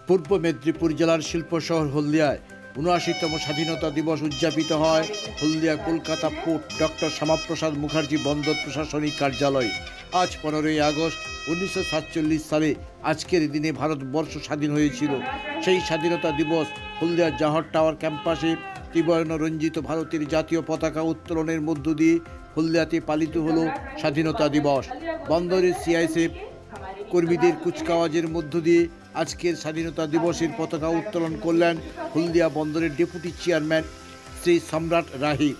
পূর্ব মেদিনীপুর জেলার শিল্প শহর হলদিয়ায় ৭৯তম স্বাধীনতা দিবস উদযাপিত হয়। হলদিয়া কলকাতা পোর্ট ডক্টর শ্যামাপ্রসাদ মুখার্জি বন্দর প্রশাসনিক কার্যালয়। আজ 15ই আগস্ট 1947 সালে আজকের দিনে ভারতবর্ষ স্বাধীন হয়েছিল। সেই স্বাধীনতা দিবস হলদিয়ার জাহর টাওয়ার ক্যাম্পাসে ত্রিবর্ণ রঞ্জিত ভারতের জাতীয় পতাকা উত্তোলনের মধ্য দিয়ে হলদিয়াতে পালিত হলো স্বাধীনতা দিবস। বন্দরের সিআইএসএফ কর্মীদের কুচকাওয়াজের মধ্য দিয়ে আজকের স্বাধীনতা দিবসের পতাকা উত্তোলন করলেন হলদিয়া বন্দরের ডেপুটি চেয়ারম্যান শ্রী সম্রাট রাহি।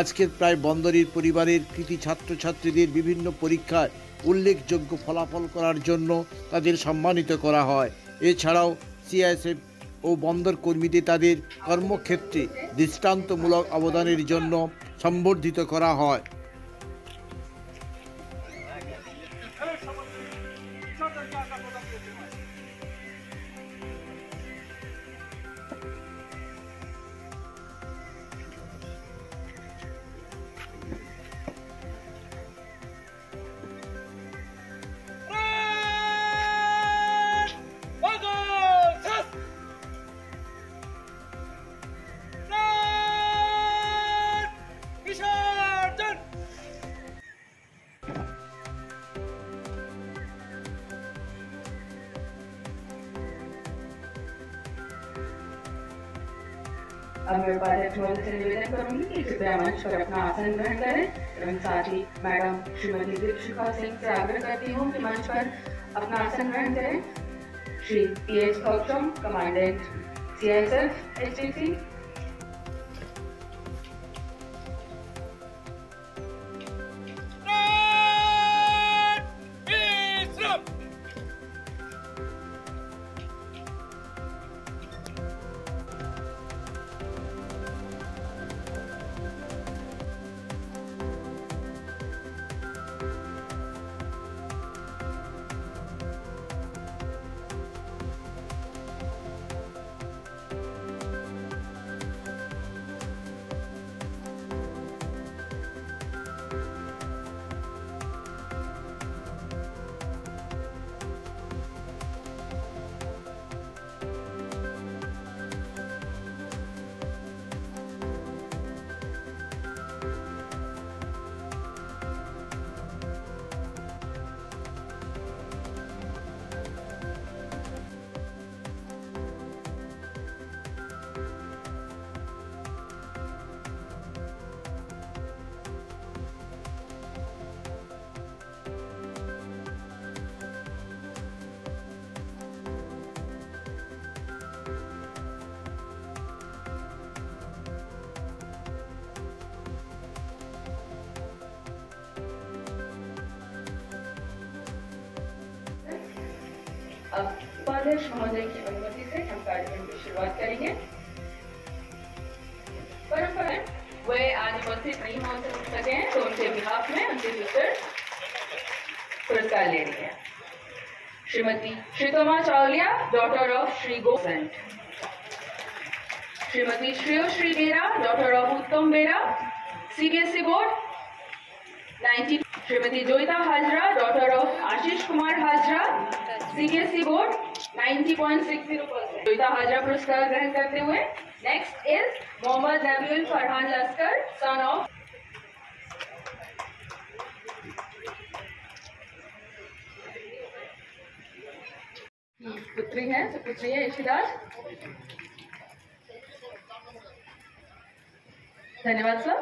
আজকের প্রায় বন্দরের পরিবারের কৃতি ছাত্রছাত্রীদের বিভিন্ন পরীক্ষায় উল্লেখযোগ্য ফলাফল করার জন্য তাদের সম্মানিত করা হয়। এছাড়াও সিআইএসএফ ও বন্দর কর্মীদের তাদের কর্মক্ষেত্রে দৃষ্টান্তমূলক অবদানের জন্য সম্বর্ধিত করা হয়। अब मैं उपाध्यक्ष से निवेदन करूंगी कि कृपया मंच पर अपना आसन ग्रहण करें एवं साथ ही मैडम श्रीमती दीपशिखा सिंह से आग्रह करती हूँ कि मंच पर अपना आसन ग्रहण करें। Shri PH Thoksom, commandant CISF HTC. अब उपाध्यक्ष महोदय की अनुमति से हम कार्यक्रम की शुरुआत करेंगे। परंपरा वे आज उपस्थित नहीं हो सके हैं तो उनके बिहाफ में उनके सिस्टर पुरस्कार ले रही है। श्रीमती श्रीतोमा चावलिया, डॉटर ऑफ श्री गोसेंट। Shrimati Shreyoshree Bera, daughter of Uttam Bera, CBSE board 90। Shrimati Joita Hazra, daughter of Ashish Kumar Hazra, CBSE board 90.60%। Joita Hazra पुरस्कार ग्रहण करते हुए next is Mohammad Nabiul Farhan Laskar, son of पुत्री है तो पुत्री है ईशिदास। धन्यवाद सर,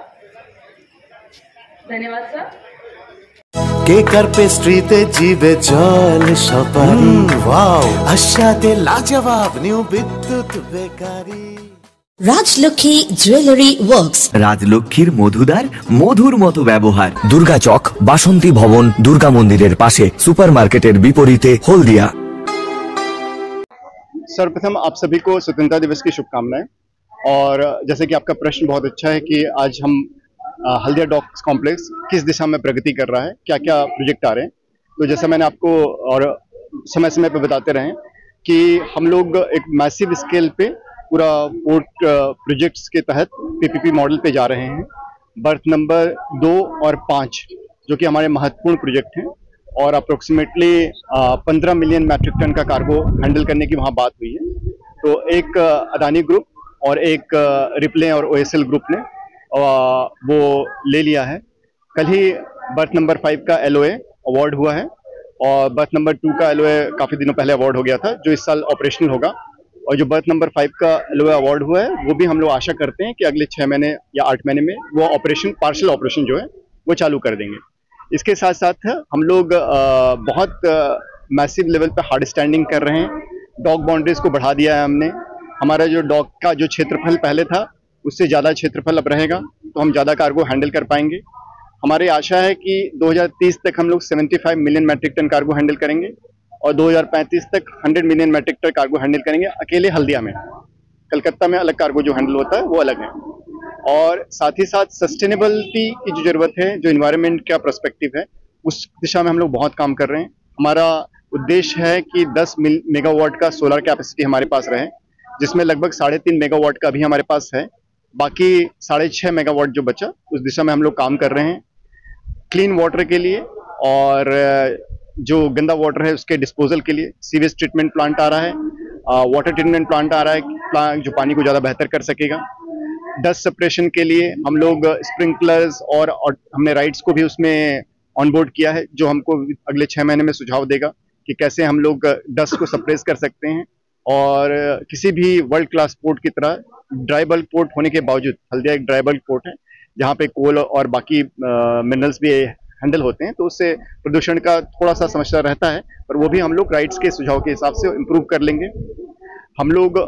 धन्यवाद सर। কেকার পেস্ট্রিতে জিবে জল সপারি, ওয়াও আশাতে লাজবাব নিউ বিদ্যুৎ বেকারি। রাজলক্ষ্মী জুয়েলারি ওয়ার্কস, রাজলক্ষ্মীর মধুদার মধুর মতো ব্যবহার। দুর্গা চক, বাসন্তী ভবন, দুর্গা মন্দিরের পাশে, সুপারমার্কেটের বিপরীতে, হলদিয়া। सर्वप्रथम आप सभी को स्वतंत्रता दिवस की शुभकामनाएं। और जैसे कि आपका प्रश्न बहुत अच्छा है कि आज हम हल्दिया डॉक्स कॉम्प्लेक्स किस दिशा में प्रगति कर रहा है, क्या क्या प्रोजेक्ट आ रहे हैं। तो जैसा मैंने आपको और समय समय पर बताते रहे कि हम लोग एक मैसिव स्केल पे पूरा पोर्ट प्रोजेक्ट्स के तहत पीपीपी मॉडल पे जा रहे हैं। बर्थ नंबर 2 और 5 जो कि हमारे महत्वपूर्ण प्रोजेक्ट हैं और अप्रोक्सीमेटली 15 मिलियन मैट्रिक टन का कार्गो हैंडल करने की वहाँ बात हुई है। तो एक अदानी ग्रुप और एक रिप्ले और ओएसएल ग्रुप ने वो ले लिया है। कल ही बर्थ नंबर 5 का एलओए अवार्ड हुआ है और बर्थ नंबर 2 का एलओए काफ़ी दिनों पहले अवार्ड हो गया था, जो इस साल ऑपरेशनल होगा। और जो बर्थ नंबर 5 का एलओए अवार्ड हुआ है वो भी हम लोग आशा करते हैं कि अगले 6 महीने या 8 महीने में वो पार्शियल ऑपरेशन जो है वो चालू कर देंगे। इसके साथ साथ हम लोग बहुत मैसिव लेवल पे हार्ड स्टैंडिंग कर रहे हैं। डॉक बाउंड्रीज को बढ़ा दिया है हमने। हमारा जो डॉक का जो क्षेत्रफल पहले था उससे ज़्यादा क्षेत्रफल अब रहेगा, तो हम ज़्यादा कार्गो हैंडल कर पाएंगे। हमारी आशा है कि 2030 तक हम लोग 75 million metric ton cargo handle करेंगे और 2035 तक 100 million metric ton cargo handle करेंगे अकेले हल्दिया में। कलकत्ता में अलग कार्गो जो हैंडल होता है वो अलग है। और साथ ही साथ सस्टेनेबिलिटी की जो जरूरत है, जो इन्वायरमेंट का पर्सपेक्टिव है, उस दिशा में हम लोग बहुत काम कर रहे हैं। हमारा उद्देश्य है कि 10 मेगावाट का सोलर कैपेसिटी हमारे पास रहे, जिसमें लगभग 3.5 मेगावाट का अभी हमारे पास है। बाकी 6.5 मेगावाट जो बचा उस दिशा में हम लोग काम कर रहे हैं क्लीन वाटर के लिए। और जो गंदा वाटर है उसके डिस्पोजल के लिए सीवेज ट्रीटमेंट प्लांट आ रहा है, वाटर ट्रीटमेंट प्लांट आ रहा है जो पानी को ज़्यादा बेहतर कर सकेगा। डस्ट सेपरेशन के लिए हम लोग स्प्रिंकलर्स और हमने राइट्स को भी उसमें ऑनबोर्ड किया है, जो हमको अगले 6 महीने में सुझाव देगा कि कैसे हम लोग डस्ट को सप्रेस कर सकते हैं। और किसी भी वर्ल्ड क्लास पोर्ट की तरह ड्राई बल्क पोर्ट होने के बावजूद हल्दिया एक ड्राई बल्क पोर्ट है, जहाँ पे कोल और बाकी मिनरल्स भी हैंडल होते हैं, तो उससे प्रदूषण का थोड़ा सा समस्या रहता है, पर वो भी हम लोग राइट्स के सुझाव के हिसाब से इम्प्रूव कर लेंगे। हम लोग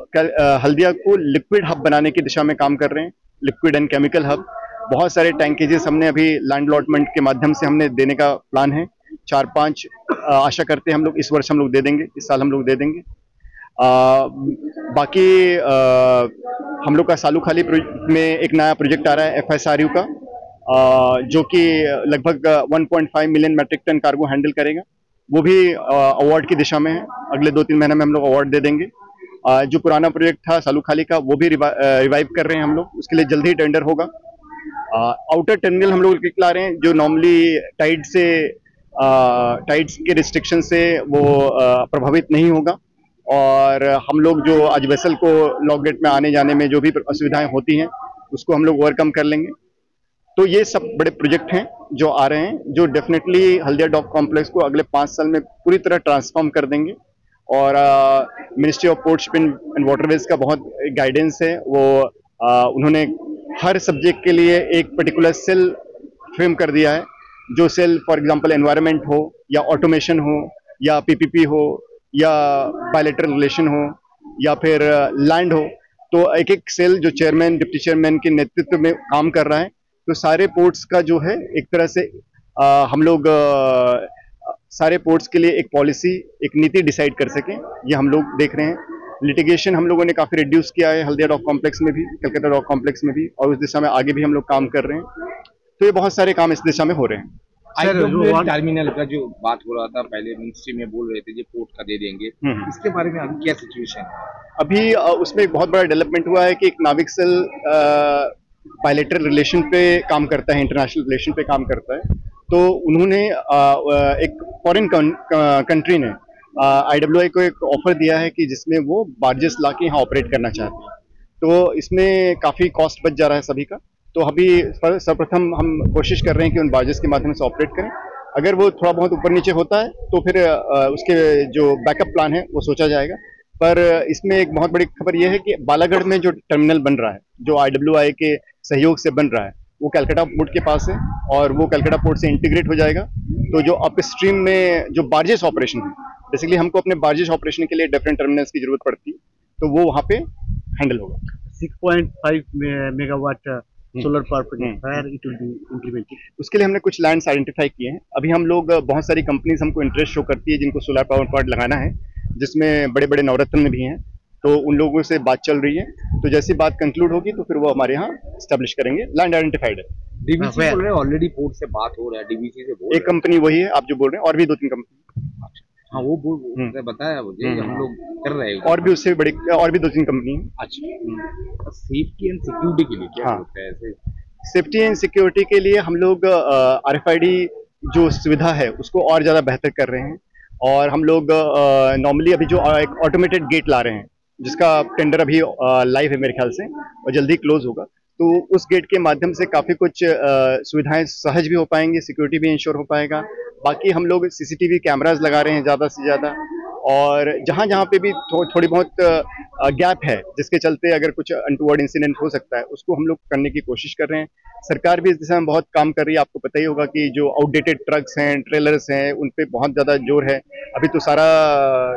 हल्दिया को लिक्विड हब बनाने की दिशा में काम कर रहे हैं, लिक्विड एंड केमिकल हब। बहुत सारे टैंकेजेस हमने अभी लैंड अलॉटमेंट के माध्यम से हमने देने का प्लान है। 4-5 आशा करते हैं हम लोग इस वर्ष हम लोग दे देंगे, इस साल हम लोग दे देंगे। बाकी हम लोग का सालूखाली में एक नया प्रोजेक्ट आ रहा है FSRU का, जो कि लगभग 1.5 million metric ton cargo handle करेगा। वो भी अवार्ड की दिशा में है, अगले 2-3 महीने में हम लोग अवार्ड दे देंगे। जो पुराना प्रोजेक्ट था सालूखाली का वो भी रिवाइव कर रहे हैं हम लोग, उसके लिए जल्दी ही टेंडर होगा। आउटर टर्मिनल हम लोग ला रहे हैं, जो नॉर्मली टाइड्स के रिस्ट्रिक्शन से वो प्रभावित नहीं होगा। और हम लोग जो आज वेसल को लॉक गेट में आने जाने में जो भी असुविधाएं होती हैं उसको हम लोग ओवरकम कर लेंगे। तो ये सब बड़े प्रोजेक्ट हैं जो आ रहे हैं, जो डेफिनेटली हल्दिया डॉक कॉम्प्लेक्स को अगले 5 साल में पूरी तरह ट्रांसफॉर्म कर देंगे। और ministry of port shipping and waterways का बहुत गाइडेंस है, वो उन्होंने हर सब्जेक्ट के लिए एक पर्टिकुलर सेल फ्रेम कर दिया है। जो सेल फॉर एग्जांपल एनवायरनमेंट हो या ऑटोमेशन हो या पीपीपी हो या बायलैटरल रिलेशन हो या फिर लैंड हो, तो एक एक सेल जो चेयरमैन डिप्टी चेयरमैन के नेतृत्व में काम कर रहा है। तो सारे पोर्ट्स का जो है एक तरह से हम लोग सारे पोर्ट्स के लिए एक पॉलिसी, एक नीति डिसाइड कर सकें, ये हम लोग देख रहे हैं। लिटिगेशन हम लोगों ने काफ़ी रिड्यूस किया है हल्दिया डॉक कॉम्प्लेक्स में भी, कलकत्ता डॉक कॉम्प्लेक्स में भी, और उस दिशा में आगे भी हम लोग काम कर रहे हैं। तो ये बहुत सारे काम इस दिशा में हो रहे हैं। टर्मिनल का जो बात हो रहा था पहले मिनिस्ट्री में बोल रहे थे जो पोर्ट का दे देंगे, इसके बारे में अभी क्या सिचुएशन है? अभी उसमें एक बहुत बड़ा डेवलपमेंट हुआ है कि एक नाविक सेल बायलैटरल रिलेशन पे काम करता है, इंटरनेशनल रिलेशन पे काम करता है। तो उन्होंने एक फॉरेन कंट्री ने IWI को एक ऑफर दिया है कि जिसमें वो बार्जेस ला के यहाँ ऑपरेट करना चाहते हैं। तो इसमें काफ़ी कॉस्ट बच जा रहा है सभी का। तो अभी सर्वप्रथम हम कोशिश कर रहे हैं कि उन बार्जेस के माध्यम से ऑपरेट करें। अगर वो थोड़ा बहुत ऊपर नीचे होता है तो फिर उसके जो बैकअप प्लान है वो सोचा जाएगा। पर इसमें एक बहुत बड़ी खबर यह है कि बालागढ़ में जो टर्मिनल बन रहा है, जो IWI के सहयोग से बन रहा है, वो कलकत्ता पोर्ट के पास है और वो कलकत्ता पोर्ट से इंटीग्रेट हो जाएगा। तो जो अपस्ट्रीम में जो बार्जेस ऑपरेशन है, बेसिकली हमको अपने बार्जेस ऑपरेशन के लिए डिफरेंट टर्मिनल्स की जरूरत पड़ती है, तो वो वहाँ पे हैंडल होगा। 6.5 megawatt solar power project where it will be implemented. उसके लिए हमने कुछ लैंड्स आइडेंटिफाई किए हैं। अभी हम लोग बहुत सारी कंपनीज हमको इंटरेस्ट शो करती है जिनको सोलर पावर प्लांट लगाना है, जिसमें बड़े बड़े नवरत्न भी हैं। तो उन लोगों से बात चल रही है, तो जैसी बात कंक्लूड होगी तो फिर वो हमारे यहाँ स्टैब्लिश करेंगे। लैंड आइडेंटिफाइड है। डीवीसी बोल रहे हैं ऑलरेडी पोर्ट से बात हो रहा है, डीवीसी से बोल एक कंपनी वही है आप जो बोल रहे हैं, और भी 2-3 कंपनी। हाँ वो बताया मुझे, हम लोग कर रहे हैं। और भी उससे बड़ी और भी 2-3 कंपनी है। अच्छा, सेफ्टी एंड सिक्योरिटी के लिए क्या होता है ऐसे? सेफ्टी एंड सिक्योरिटी के लिए हम लोग RFID जो सुविधा है उसको और ज़्यादा बेहतर कर रहे हैं। और हम लोग नॉर्मली अभी जो एक ऑटोमेटेड गेट ला रहे हैं, जिसका टेंडर अभी लाइव है मेरे ख्याल से और जल्दी क्लोज होगा। तो उस गेट के माध्यम से काफ़ी कुछ सुविधाएं सहज भी हो पाएंगी, सिक्योरिटी भी इंश्योर हो पाएगा। बाकी हम लोग सीसीटीवी कैमराज लगा रहे हैं ज़्यादा से ज़्यादा, और जहाँ जहाँ पे भी थोड़ी बहुत गैप है जिसके चलते अगर कुछ अनटूवर्ड इंसिडेंट हो सकता है उसको हम लोग करने की कोशिश कर रहे हैं। सरकार भी इस दिशा में बहुत काम कर रही है। आपको पता ही होगा कि जो आउटडेटेड ट्रक्स हैं, ट्रेलर्स हैं, उन पे बहुत ज़्यादा जोर है। अभी तो सारा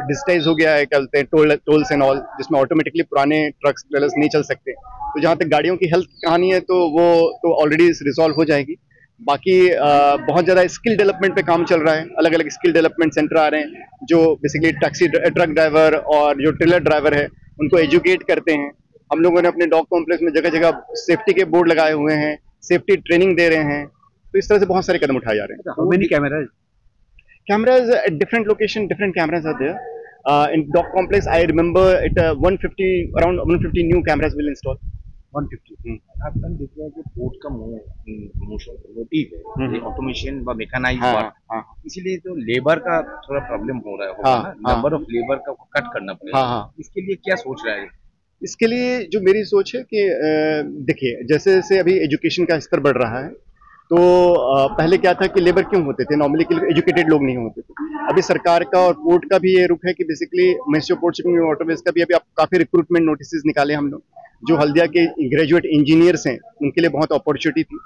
डिजिटाइज हो गया है, क्या बोलते हैं, टोल्स एंड ऑल, जिसमें ऑटोमेटिकली पुराने ट्रक्स ट्रेलर्स नहीं चल सकते। तो जहाँ तक गाड़ियों की हेल्थ कहानी है तो वो तो ऑलरेडी रिजॉल्व हो जाएगी। बाकी बहुत ज़्यादा स्किल डेवलपमेंट पे काम चल रहा है। अलग अलग स्किल डेवलपमेंट सेंटर आ रहे हैं जो बेसिकली टैक्सी ट्रक ड्राइवर और जो ट्रेलर ड्राइवर है उनको एजुकेट करते हैं। हम लोगों ने अपने डॉग कॉम्प्लेक्स में जगह जगह सेफ्टी के बोर्ड लगाए हुए हैं, सेफ्टी ट्रेनिंग दे रहे हैं। तो इस तरह से बहुत सारे कदम उठाए जा रहे हैं। How many cameras? Cameras at different location, different cameras are there. In dog complex, I remember it around 150 new cameras will install. 150. अपन देख रहे हैं कि पोर्ट का मोटिव है ये ऑटोमेशन व मैकेनाइज्ड हाँ, वर्क, हाँ, इसीलिए तो लेबर का थोड़ा प्रॉब्लम हो रहा है, हाँ, होगा नंबर ऑफ लेबर का कट करना पड़ेगा। हाँ, हाँ। इसके लिए क्या सोच रहा है? इसके लिए जो मेरी सोच है कि देखिए, जैसे जैसे अभी एजुकेशन का स्तर बढ़ रहा है तो पहले क्या था कि लेबर क्यों होते थे, नॉर्मली एजुकेटेड लोग नहीं होते थे। अभी सरकार का और पोर्ट का भी ये रुख है कि basically ministry of port shipping और वाटरवेज का भी अभी काफ़ी रिक्रूटमेंट नोटिस निकाले हम लोग। जो हल्दिया के ग्रेजुएट इंजीनियर्स हैं उनके लिए बहुत अपॉर्चुनिटी थी।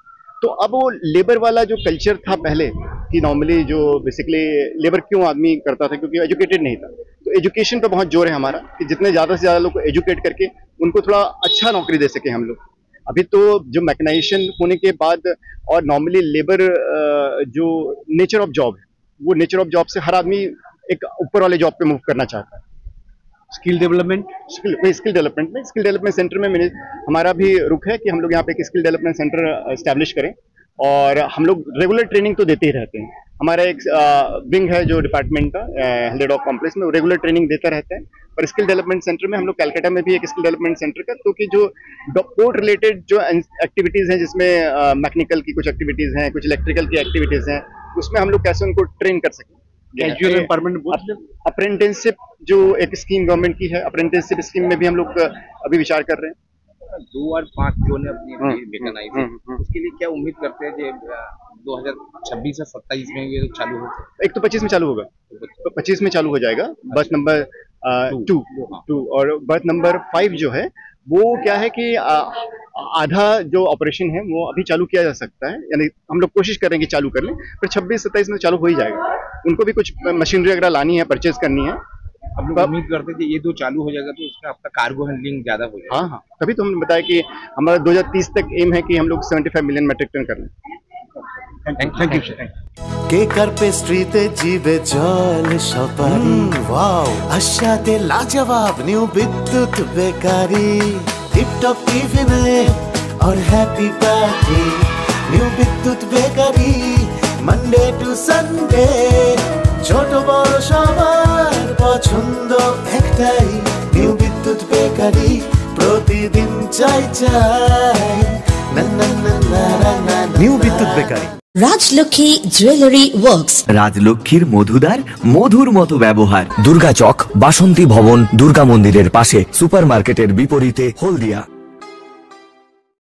तो अब वो लेबर वाला जो कल्चर था पहले कि नॉर्मली जो बेसिकली लेबर क्यों आदमी करता था, क्योंकि एजुकेटेड नहीं था। तो एजुकेशन पे बहुत जोर है हमारा कि जितने ज़्यादा से ज़्यादा लोग को एजुकेट करके उनको थोड़ा अच्छा नौकरी दे सके हम लोग। अभी तो जो मैकेनाइजेशन होने के बाद और नॉर्मली लेबर जो नेचर ऑफ जॉब है, वो नेचर ऑफ जॉब से हर आदमी एक ऊपर वाले जॉब पे मूव करना चाहता है। Skill development skill development centre में हमारा भी रुख है कि हम लोग यहाँ पे एक स्किल डेवलपमेंट सेंटर एस्टैब्लिश करें, और हम लोग रेगुलर ट्रेनिंग तो देते ही रहते हैं। हमारा एक विंग है जो डिपार्टमेंट का हल्दिया डॉग कॉम्प्लेक्स में, रेगुलर ट्रेनिंग देता रहता है। और स्किल डेवलपमेंट सेंटर में हम लोग कलकत्ता में भी एक स्किल डेवलपमेंट सेंटर का, तो कि जो पोर्ट रिलेटेड जो एक्टिविटीज़ हैं जिसमें मैकेनिकल की कुछ एक्टिविटीज़ हैं, कुछ इलेक्ट्रिकल की एक्टिविटीज़ हैं, उसमें हम लोग कैसे उनको ट्रेन कर सकें। कैजुअल एंड परमानेंट अप्रेंटिसशिप जो एक स्कीम गवर्नमेंट की है, अप्रेंटिसशिप स्कीम में भी हम लोग अभी विचार कर रहे हैं। 2 और 5 जो ने अपनी मैकेनाइज है, उसके लिए क्या उम्मीद करते हैं कि 2026 या 27 में ये चालू हो? एक तो 25 में चालू होगा, 25 में चालू हो जाएगा बस नंबर 2 और बर्थ नंबर 5 जो है वो क्या है कि आधा जो ऑपरेशन है वो अभी चालू किया जा सकता है, यानी हम लोग कोशिश कर रहे हैं कि चालू कर लें, फिर 26-27 में चालू हो ही जाएगा। उनको भी कुछ मशीनरी वगैरह लानी है, परचेज करनी है। हम लोग उम्मीद करते हैं कि ये 2 चालू हो जाएगा तो उसमें आपका कार्गो हैंडलिंग ज्यादा हो जाएगा। हाँ, तभी तो हमने बताया कि हमारा 2030 तक एम है कि हम लोग 75 मिलियन मेट्रिक टन कर लें। Thank you. কেকার পেস্ট্রিতে জিবে জল সপারি ওয়াও আশাতে লাজবাব নিউ বিদ্যুৎ বেকারি টিপটপ টিফিনে और हैप्पी पार्टी নিউ বিদ্যুৎ বেকারি মানডে টু সানডে ছোট বড় সবার পছন্দ একটাই নিউ বিদ্যুৎ বেকারি প্রতিদিন চাই চাই না না না না না নিউ বিদ্যুৎ বেকারি রাজলক্ষ্মী জুয়েলারি ওয়ার্কস রাজলক্ষ্মীর মধুদার মধুর মতো ব্যবহার। দুর্গা চক, বাসন্তী ভবন, দুর্গা মন্দিরের পাশে, সুপার মার্কেটের বিপরীতে, হলদিয়া।